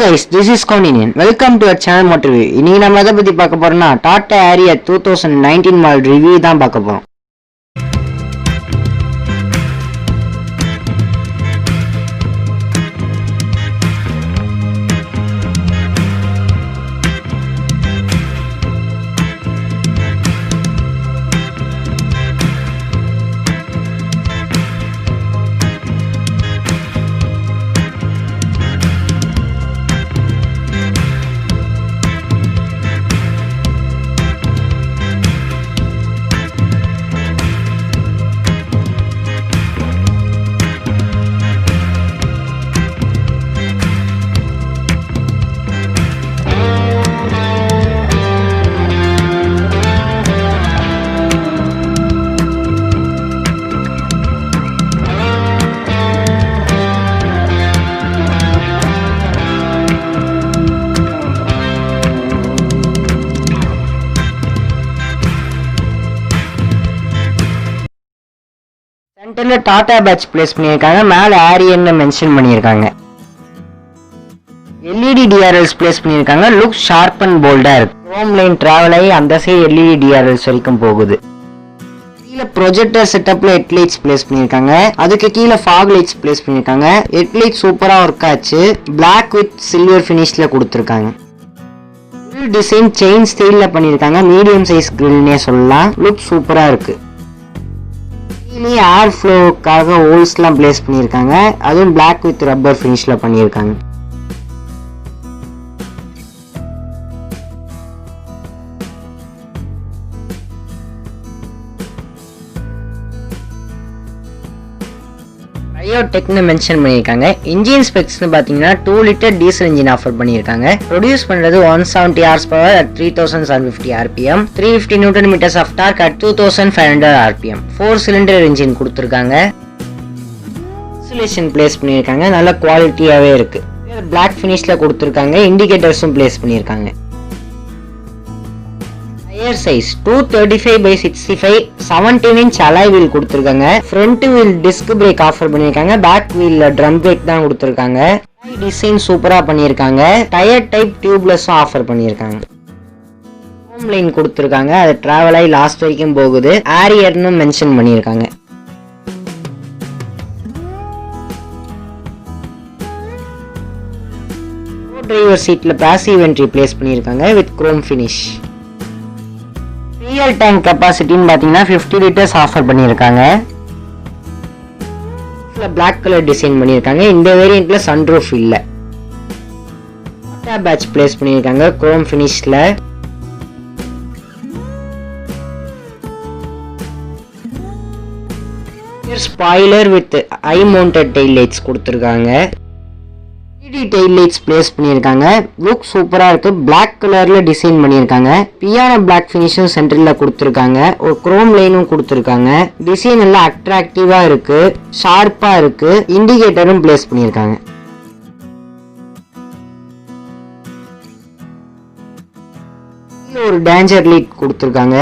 guys, this is Koninian. Welcome to our channel Motor Review. இன்னைக்கு நம்ம எதை பத்தி பார்க்க போறோம்னா Tata Harrier 2019 மாடல் ரிவ்யூ தான் பார்க்க போறோம். சென்டர்ல டாடா பேட்ச் பிளேஸ் பண்ணியிருக்காங்க, மேல Harrierன்னு மென்ஷன் பண்ணியிருக்காங்க. எல்இடி டிஆர்எல்ஸ் பிளேஸ் பண்ணியிருக்காங்க. லுக் ஷார்ப் அண்ட் போல்டா இருக்கு. ஹோம் லைன் டிராவல் ஆகி அந்த சைடு எல்இடி டிஆர்எல்ஸ் வரைக்கும் போகுது. கீழே ப்ரொஜெக்டர் செட்டப்ல ஹெட்லைட்ஸ் பிளேஸ் பண்ணியிருக்காங்க. அதுக்கு கீழே ஃபாக் லைட்ஸ் பிளேஸ் பண்ணியிருக்காங்க. ஹெட்லைட் சூப்பரா ஒர்க் ஆச்சு. பிளாக் வித் சில்வர் ஃபினிஷ்ல கொடுத்துருக்காங்க. ஃபுல் டிசைன் செயின் ஸ்டைல்ல பண்ணியிருக்காங்க. மீடியம் சைஸ் கிரில்னே சொல்லலாம். லுக் சூப்பரா இருக்கு. ஏர் ஃப்ளோக்காக ஹோல்ஸ்லாம் பிளேஸ் பண்ணியிருக்காங்க. அதுவும் பிளாக் வித் ரப்பர் ஃபினிஷ்ல பண்ணியிருக்காங்க. டெக்னு மென்ஷன் பண்ணியிருக்காங்க. இன்ஜின் ஸ்பெக்ஸ்னு பார்த்தீங்கன்னா 2 லிட்டர் டீசல் இன்ஜின் ஆஃபர் பண்ணியிருக்காங்க. ப்ரொடியூஸ் பண்ணுறது 170 HP at 3750 RPM, 350 Nm of torque at 2500 RPM, 4 cylinder engine கொடுத்துருக்காங்க. இன்சுலேஷன் பிளேஸ் பண்ணியிருக்காங்க. நல்ல குவாலிட்டியாகவே இருக்கு. பிளாக் ஃபினிஷ்ல கொடுத்துருக்காங்க. இண்டிகேட்டர்ஸும் பிளேஸ் பண்ணியிருக்காங்க. Tyre size 235/65 17 inch alloy wheel கொடுத்துருக்காங்க. Front wheel disc brake offer பண்ணியிருக்காங்க. பேக் வீல்ல ட்ரம் பிரேக் தான் கொடுத்துருக்காங்க. டிசைன் சூப்பரா பண்ணியிருக்காங்க. டயர் டைப் டியூப்லெஸ்ஸும் ஆஃபர் பண்ணியிருக்காங்க. ஹோம் லைன் கொடுத்துருக்காங்க. அது டிராவல் ஆகி லாஸ்ட் வரைக்கும் போகுது. Harrierன்னு மென்ஷன் பண்ணியிருக்காங்க. டிரைவர் சீட்ல பாசிவ் என்ட்ரி பிளேஸ் பண்ணியிருக்காங்க with chrome finish. Fuel tank கெபாசிட்டின்னு பார்த்தீங்கன்னா 50 லிட்டர்ஸ் ஆஃபர் பண்ணியிருக்காங்க. பிளாக் கலர் டிசைன் பண்ணியிருக்காங்க. இந்த வேரியண்ட்ல சன்ரூஃப் இல்ல. டாடா பேட்ச் பிளேஸ் பண்ணியிருக்காங்க குரோம் ஃபினிஷ்ல. Spoiler with high mounted tail lights கொடுத்துருக்காங்க. டெயில் லைட்ஸ் பிளேஸ் பண்ணியிருக்காங்க. லுக் சூப்பரா இருக்கு. பிளாக் கலர்ல டிசைன் பண்ணியிருக்காங்க. பியானோ பிளாக் ஃபினிஷும் சென்டர்ல கொடுத்துருக்காங்க. ஒரு குரோம் லைனும் கொடுத்துருக்காங்க. டிசைன் எல்லாம் அட்ராக்டிவா இருக்கு. ஷார்ப்பா இருக்கு. இண்டிகேட்டரும் பிளேஸ் பண்ணியிருக்காங்க. ஒரு டேஞ்சர் லைட் கொடுத்துருக்காங்க.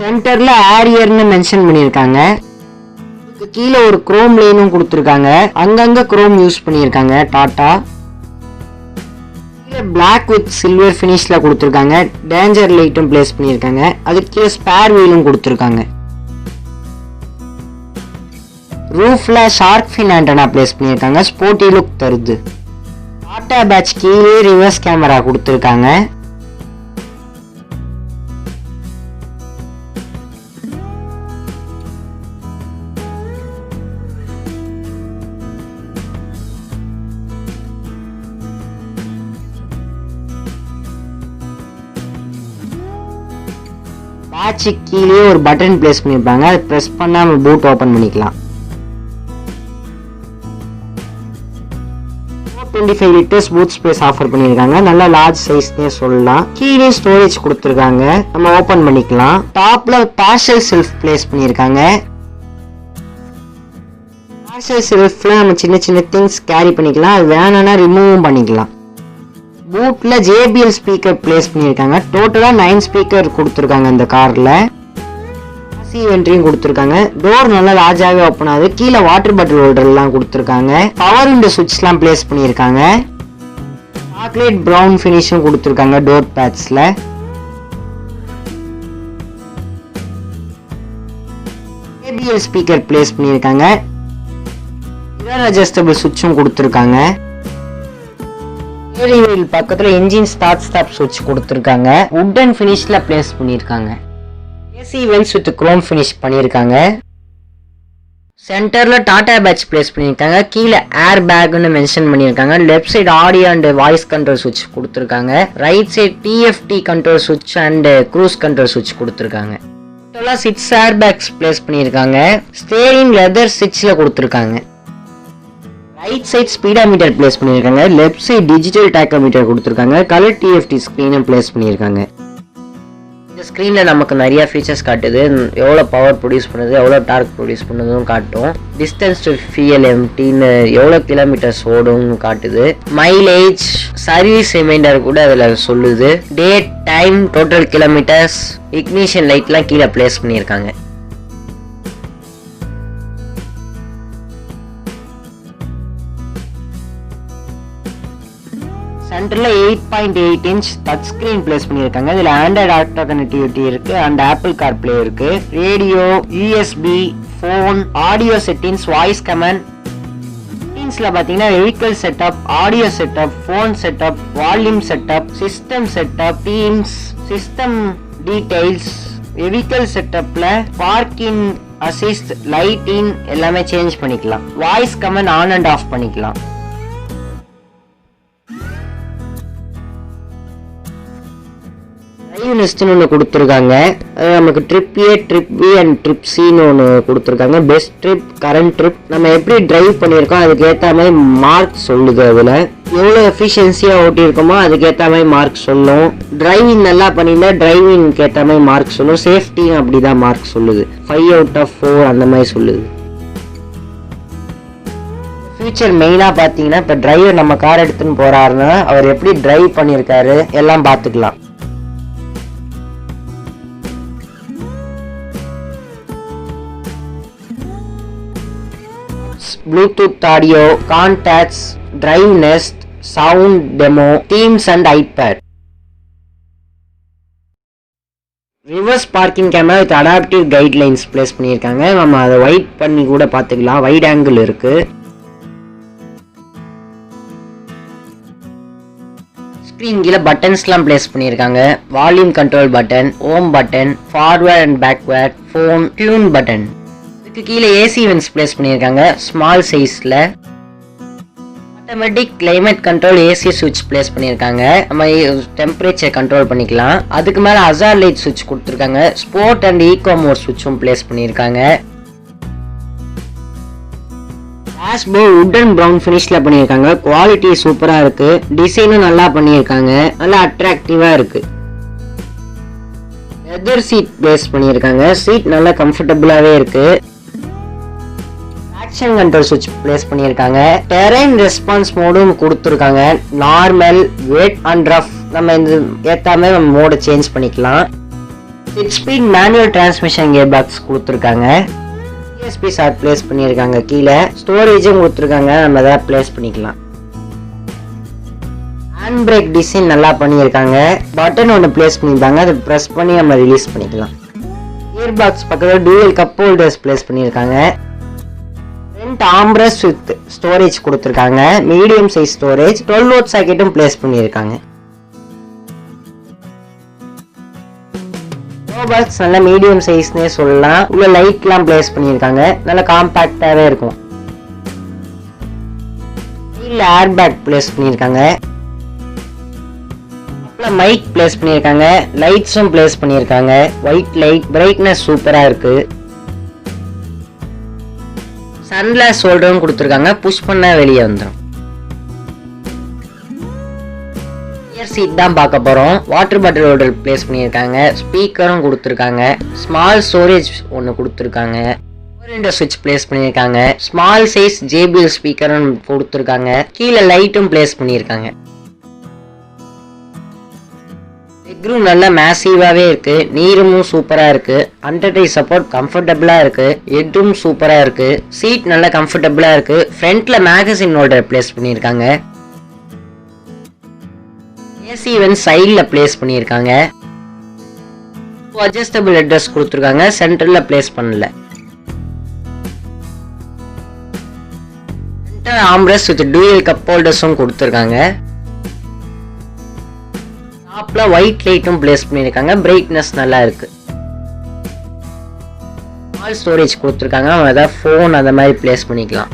சென்டர்ல Harrierன்னு மென்ஷன் பண்ணியிருக்காங்க. கீழே ஒரு குரோம் லைனும் கொடுத்துருக்காங்க. அங்கங்க குரோம் யூஸ் பண்ணியிருக்காங்க டாடா. கீழே பிளாக் வித் சில்வர் ஃபினிஷ்ல கொடுத்துருக்காங்க. டேஞ்சர் லைட்டும் பிளேஸ் பண்ணியிருக்காங்க. அதுக்கு ஸ்பேர் வீலும் கொடுத்துருக்காங்க. ரூஃப்ல ஷார்க் ஃபின் ஆண்டனா பிளேஸ் பண்ணியிருக்காங்க. ஸ்போர்ட்டி லுக் தருது. டாடா பேட்ச் கீழே ரிவர்ஸ் கேமரா கொடுத்துருக்காங்க. பேட்ச் கீழே ஒரு பட்டன் பிளேஸ் பண்ணிருப்பாங்க. அதை பிரஸ் பண்ணா நம்ம பூட் ஓபன் பண்ணிக்கலாம். 25 லிட்டர்ஸ் பூட் ஸ்பேஸ் ஆஃபர் பண்ணியிருக்காங்க. நல்ல லார்ஜ் சைஸ்னே சொல்லலாம். கீழே ஸ்டோரேஜ் கொடுத்துருக்காங்க. நம்ம ஓபன் பண்ணிக்கலாம். டாப்ல பார்சல் செல்ஃப் பிளேஸ் பண்ணியிருக்காங்க. பார்சல் செல்ஃப்ல நம்ம சின்ன சின்ன திங்ஸ் கேரி பண்ணிக்கலாம். அது வேணும்னா ரிமூவும் பண்ணிக்கலாம். பூட்ல JBL ஸ்பீக்கர் பிளேஸ் பண்ணியிருக்காங்க. டோட்டலா 9 ஸ்பீக்கர் கொடுத்துருக்காங்க இந்த கார்ல. வென்ட்ரியும் கொடுத்துருக்காங்க. டோர் நல்லா லார்ஜாவே ஓப்பன் ஆகுது. கீழே வாட்டர் பாட்டில் ஹோல்டர் எல்லாம் கொடுத்துருக்காங்க. பவர் விண்டோ சுவிட்ச் எல்லாம் பிளேஸ் பண்ணியிருக்காங்க. சாக்லேட் பிரவுன் ஃபினிஷும் கொடுத்துருக்காங்க டோர் பேட்ச்ல. JBL ஸ்பீக்கர் பிளேஸ் பண்ணியிருக்காங்க. மிரர் அட்ஜஸ்டபிள் சுவிட்சும் கொடுத்துருக்காங்க. ஸ்டீரிங் வீல் பக்கத்துல என்ஜின் ஸ்டார்ட் ஸ்டாப் சுவிட்ச் கொடுத்துருக்காங்க. வுடன் ஃபினிஷ்ல பிளேஸ் பண்ணியிருக்காங்க. AC vents with chrome finish பண்ணியிருக்காங்க. சென்டர்ல டாடா பேட்ச் பிளேஸ் பண்ணியிருக்காங்க. கீழே ஏர் பேக்னு மென்ஷன் பண்ணியிருக்காங்க. Left side audio and voice control சுவிட்ச் கொடுத்துருக்காங்க. ரைட் சைடு TFT கண்ட்ரோல் சுவிட்ச் அண்ட் க்ரூஸ் கண்ட்ரோல் சுவிட்ச் கொடுத்துருக்காங்க. டோட்டலா 6 ஏர் பேக்ஸ் பிளேஸ் பண்ணியிருக்காங்க. ஸ்டீரிங் லெதர் ஸ்டிச்ல கொடுத்துருக்காங்க. ரைட் சைட் ஸ்பீடாமீட்டர் பிளேஸ் பண்ணியிருக்காங்க. லெஃப்ட் சைடு டிஜிட்டல் டாக்கோமீட்டர் கொடுத்துருக்காங்க. கலர் TFT ஸ்க்ரீனும் பிளேஸ் பண்ணியிருக்காங்க. இந்த ஸ்க்ரீனில் நமக்கு நிறைய ஃபீச்சர்ஸ் காட்டுது. எவ்வளோ பவர் ப்ரொடியூஸ் பண்ணுது, எவ்வளோ டார்க் ப்ரொடியூஸ் பண்ணுதுன்னு காட்டும். டிஸ்டன்ஸ் டு ஃபியூயல் எம்டின்னு எவ்வளோ கிலோமீட்டர்ஸ் ஓடும்னு காட்டுது. மைலேஜ், சர்வீஸ் ரிமைண்டர் கூட அதில் சொல்லுது. Date, time, total kilometres, ignition லைட்லாம் கீழே பிளேஸ் பண்ணியிருக்காங்க. சென்டர்ல 8.8 இன்ச் டச் ஸ்கிரீன் பிளேஸ் பண்ணியிருக்காங்க. இதுல ஆண்ட்ராய்டு ஆட்டோ கனெக்டிவிட்டி இருக்கு அண்ட் ஆப்பிள் கார்ப்ளே இருக்கு. Radio, USB, phone, audio settings, voice command. செட்டிங்ஸ்ல பாத்தீங்கன்னா vehicle setup, audio setup, phone setup, volume setup, system setup, themes, system details, vehicle செட்டப்ல parking assist, lighting எல்லாமே change பண்ணிக்கலாம். Voice command on and off பண்ணிக்கலாம். ஒன்று கொடுத்துருக்காங்க. நமக்கு trip A, trip B and trip Cன்னு ஒன்று கொடுத்துருக்காங்க. பெஸ்ட் ட்ரிப், கரண்ட் ட்ரிப், நம்ம எப்படி டிரைவ் பண்ணியிருக்கோம் அதுக்கு ஏற்ற மாதிரி மார்க் சொல்லுது. அதில் எவ்வளோ எஃபிஷியன்சியாக ஓட்டியிருக்கோமோ அதுக்கு ஏற்ற மாதிரி மார்க் சொல்லும். டிரைவிங் நல்லா பண்ணியிருந்தா டிரைவிங்க்கு ஏற்ற மாதிரி மார்க் சொல்லும். சேஃப்டியும் அப்படி தான் மார்க் சொல்லுது. 5 out of 4 அந்த மாதிரி சொல்லுது. ஃபியூச்சர் மெயினாக பார்த்தீங்கன்னா இப்போ டிரைவர் நம்ம கார் எடுத்துன்னு போகிறாருன்னா அவர் எப்படி டிரைவ் பண்ணியிருக்காரு எல்லாம் பார்த்துக்கலாம். Bluetooth audio, contacts, drive nest, sound demo, themes and iPad. Reverse parking camera with adaptive guidelines place பண்ணியிருக்காங்க. நம்ம அதை வைட் பண்ணி கூட பார்த்துக்கலாம். வைட் ஆங்கிள் இருக்கு. ஸ்க்ரீன் கீழே பட்டன்ஸ்லாம் பிளேஸ் பண்ணியிருக்காங்க. Volume control button, home button, forward and backward, phone, tune button. கீழே AC வென்ட்ஸ் பிளேஸ் பண்ணியிருக்காங்க. ஸ்மால் சைஸ்ல ஆட்டோமேட்டிக் கிளைமேட் கண்ட்ரோல் AC சுவிட்ச் பிளேஸ் பண்ணியிருக்காங்க. நம்ம டெம்பரேச்சர் கண்ட்ரோல் பண்ணிக்கலாம். அதுக்கு மேலே ஹசார்ட் லைட் சுவிட்ச் கொடுத்துருக்காங்க. ஸ்போர்ட் அண்ட் ஈகோ மோட் சுவிட்சும் பிளேஸ் பண்ணியிருக்காங்க. டேஷ்போர்ட் வுடன் பிரவுன் ஃபினிஷ்ல பண்ணியிருக்காங்க. குவாலிட்டி சூப்பராக இருக்கு. டிசைனும் நல்லா பண்ணியிருக்காங்க. நல்லா அட்ராக்டிவாக இருக்கு. லெதர் சீட் பிளேஸ் பண்ணியிருக்காங்க. சீட் நல்லா கம்ஃபர்டபுளாகவே இருக்கு. ஆக்ஷன் கண்ட்ரோல் சுவிட்ச் பிளேஸ் பண்ணியிருக்காங்க. டெரைன் ரெஸ்பான்ஸ் மோடும் கொடுத்துருக்காங்க. நார்மல், வெட் அண்ட் ரஃப் நம்ம இந்த ஏத்தாம நம்ம மோட சேஞ்ச் பண்ணிக்கலாம். 6 speed manual transmission gear box கொடுத்துருக்காங்க. USB சார்ட் பிளேஸ் பண்ணியிருக்காங்க. கீழே ஸ்டோரேஜும் கொடுத்துருக்காங்க. நம்ம அதை பிளேஸ் பண்ணிக்கலாம். ஹேண்ட் பிரேக் டிசைன் நல்லா பண்ணியிருக்காங்க. பட்டன் ஒன்று பிளேஸ் பண்ணியிருக்காங்க. அதை ப்ரெஸ் பண்ணி நம்ம ரிலீஸ் பண்ணிக்கலாம். கியர் பாக்ஸ் பக்கத்தில் டூயல் கப் ஹோல்டர்ஸ் பிளேஸ் பண்ணியிருக்காங்க. ஃப்ரண்ட் ஆர்ம்ரெஸ்ட் வித் ஸ்டோரேஜ் கொடுத்துருக்காங்க. மீடியம் சைஸ் ஸ்டோரேஜ், 12 volt சாக்கெட்டும் பிளேஸ் பண்ணியிருக்காங்க. பாக்ஸ் நல்ல மீடியம் சைஸ்னே சொல்லலாம். உள்ள லைட்லாம் பிளேஸ் பண்ணியிருக்காங்க. நல்லா காம்பாக்டாகவே இருக்கும். கீழே ஏர் பேக் பிளேஸ் பண்ணியிருக்காங்க. மைக் பிளேஸ் பண்ணியிருக்காங்க. லைட்ஸும் பிளேஸ் பண்ணியிருக்காங்க. ஒயிட் லைட், பிரைட்னஸ் சூப்பராக இருக்கு. சன்கிளாஸ் ஹோல்டரும் கொடுத்துருக்காங்க. புஷ் பண்ண வெளியே வந்துடும். சீட் தான் பார்க்க போறோம். வாட்டர் பாட்டில் ஹோல்டர் பிளேஸ் பண்ணியிருக்காங்க. ஸ்பீக்கரும் கொடுத்துருக்காங்க. ஸ்மால் ஸ்டோரேஜ் ஒன்று கொடுத்துருக்காங்க. ரெண்டு சுவிட்ச் பிளேஸ் பண்ணியிருக்காங்க. ஸ்மால் சைஸ் JBL ஸ்பீக்கரும் கொடுத்துருக்காங்க. கீழே லைட்டும் பிளேஸ் பண்ணியிருக்காங்க. லெக்ரூம் நல்லா மேசிவாவே இருக்கு, நீருமும் சூப்பரா இருக்கு, அண்டர் டை சப்போர்ட் கம்ஃபர்டபுளா இருக்கு, ஹெட்ரூம் சூப்பரா இருக்கு, சீட் நல்லா கம்ஃபர்டபுளா இருக்கு, ஃப்ரண்ட்ல மேகசின் ஹோல்டர் பிளேஸ் பண்ணியிருக்காங்க, ஏசி வந்து சைடில் பிளேஸ் பண்ணியிருக்காங்க, அட்ஜஸ்டபிள் ஹெட்ரஸ்ட் கொடுத்துருக்காங்க, சென்டர்ல பிளேஸ் பண்ணல, ஆம்ரெஸ்ட் வித் டூயல் கப் ஹோல்டர்ஸும் கொடுத்துருக்காங்க, டாப்ல ஒயிட் லைட்டும் பிளேஸ் பண்ணியிருக்காங்க, பிரைட்னஸ் நல்லா இருக்கு, ஸ்மால் ஸ்டோரேஜ் கொடுத்துருக்காங்க, அவங்க ஏதாவது ஃபோன் அந்த மாதிரி பிளேஸ் பண்ணிக்கலாம்,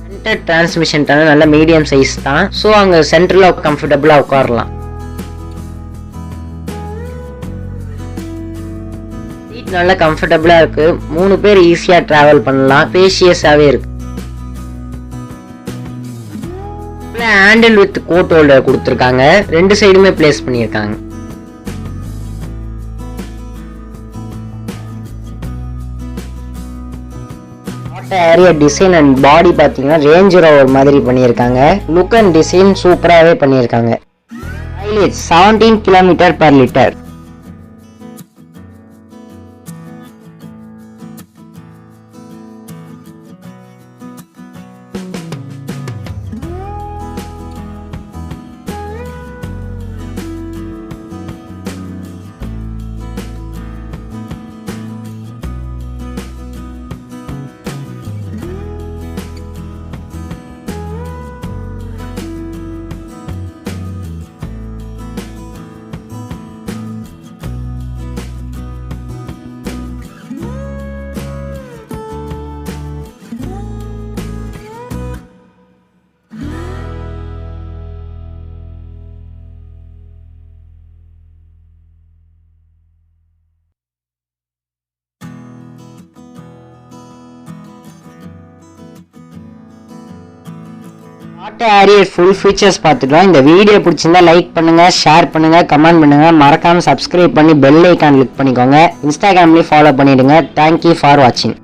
சென்டர் டிரான்ஸ்மிஷன் நல்ல மீடியம் சைஸ் தான், ஸோ அங்கே சென்டர்ல கம்ஃபர்டபுளா உட்காரலாம், சீட் நல்லா கம்ஃபர்டபுளா இருக்கு, 3 பேர் ஈஸியா டிராவல் பண்ணலாம், ஸ்பேஷியஸாவே இருக்கு, ஹேண்டில் வித் கோட் ஹோல்டர் கொடுத்துருக்காங்க, 2 சைடுமே பிளேஸ் பண்ணியிருக்காங்க, ஏரியா டிசைன் அண்ட் பாடி பாத்தீங்கன்னா ரேஞ்ச் ரோவர் மாதிரி பண்ணியிருக்காங்க, லுக் அண்ட் டிசைன் சூப்பராகவே பண்ணியிருக்காங்க, மைலேஜ் 17 km/லிட்டர், டாடா ஹாரியர் ஃபுல் ஃபீச்சர்ஸ் பார்த்துட்டோம். இந்த வீடியோ பிடிச்சிருந்தா லைக் பண்ணுங்க, ஷேர் பண்ணுங்க, கமெண்ட் பண்ணுங்க, மறக்காம சப்ஸ்கிரைப் பண்ணி பெல் ஐக்கான் கிளிக் பண்ணிக்கோங்க, இன்ஸ்டாகிராம்லயும் ஃபாலோ பண்ணிடுங்க. தேங்க்யூ ஃபார் வாட்சிங்.